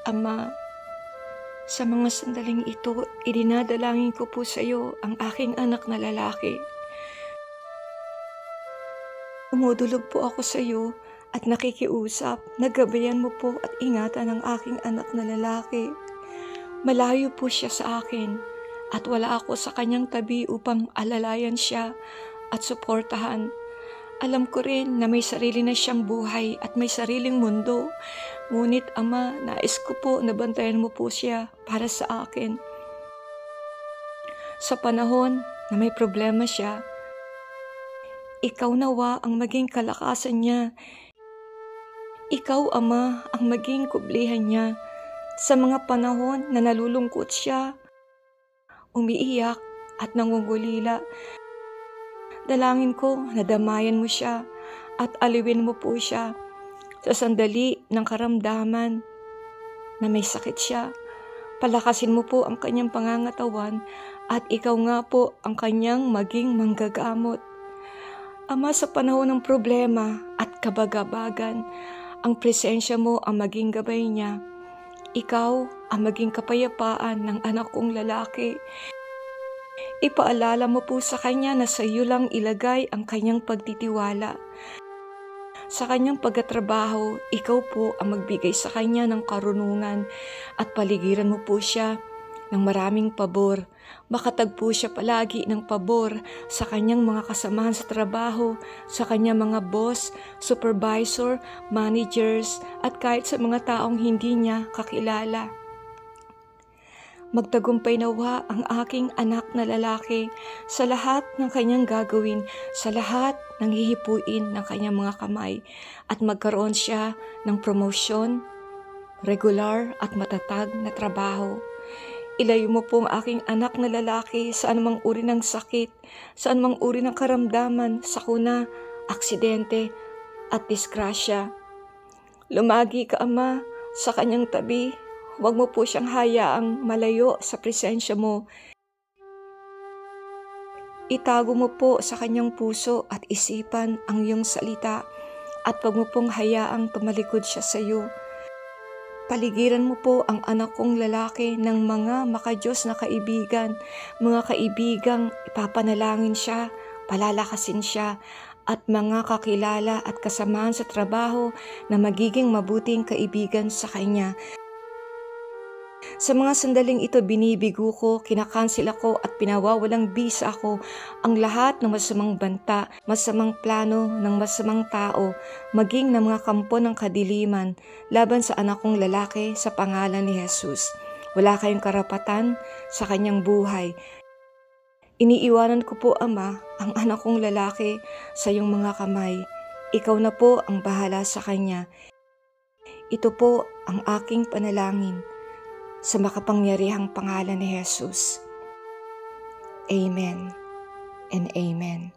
Ama, sa mga sandaling ito, idinadalangin ko po sa iyo ang aking anak na lalaki. Umudulog po ako sa iyo at nakikiusap na gabayan mo po at ingatan ang aking anak na lalaki. Malayo po siya sa akin at wala ako sa kanyang tabi upang alalayan siya at suportahan. Alam ko rin na may sarili na siyang buhay at may sariling mundo. Ngunit Ama, nais ko po na bantayan mo po siya para sa akin. Sa panahon na may problema siya, ikaw nawa ang maging kalakasan niya. Ikaw, Ama, ang maging kublihan niya. Sa mga panahon na nalulungkot siya, umiiyak at nangungulila, dalangin ko na damayan mo siya at aliwin mo po siya sa sandali ng karamdaman na may sakit siya. Palakasin mo po ang kanyang pangangatawan at ikaw nga po ang kanyang maging manggagamot. Ama, sa panahon ng problema at kabagabagan, ang presensya mo ang maging gabay niya. Ikaw ang maging kapayapaan ng anak kong lalaki. Ipaalala mo po sa kanya na sa iyo lang ilagay ang kanyang pagtitiwala. Sa kanyang pagtatrabaho, ikaw po ang magbigay sa kanya ng karunungan at paligiran mo po siya ng maraming pabor. Makatagpo siya palagi ng pabor sa kanyang mga kasamahan sa trabaho, sa kanyang mga boss, supervisor, managers, at kahit sa mga taong hindi niya kakilala. Magtagumpay nawa ang aking anak na lalaki sa lahat ng kanyang gagawin, sa lahat ng hihipuin ng kanyang mga kamay, at magkaroon siya ng promosyon, regular at matatag na trabaho. Ilayo mo po ang aking anak na lalaki sa anumang uri ng sakit, sa anumang uri ng karamdaman, sakuna, aksidente at disgrasya. Lumagi ka, Ama, sa kanyang tabi. Huwag mo po siyang hayaang malayo sa presensya mo. Itago mo po sa kanyang puso at isipan ang iyong salita at huwag mo pong hayaang tumalikod siya sa iyo. Paligiran mo po ang anak kong lalaki ng mga makadiyos na kaibigan, mga kaibigang ipapanalangin siya, palalakasin siya, at mga kakilala at kasamahan sa trabaho na magiging mabuting kaibigan sa kanya. Sa mga sandaling ito, binibigo ko, kinakansel ako at pinawawalang bisa ako ang lahat ng masamang banta, masamang plano ng masamang tao, maging ng mga kampo ng kadiliman laban sa anak kong lalaki sa pangalan ni Jesus. Wala kayong karapatan sa kanyang buhay. Iniiwanan ko po, Ama, ang anak kong lalaki sa iyong mga kamay. Ikaw na po ang bahala sa kanya. Ito po ang aking panalangin sa makapangyarihang pangalan ni Jesus. Amen and amen.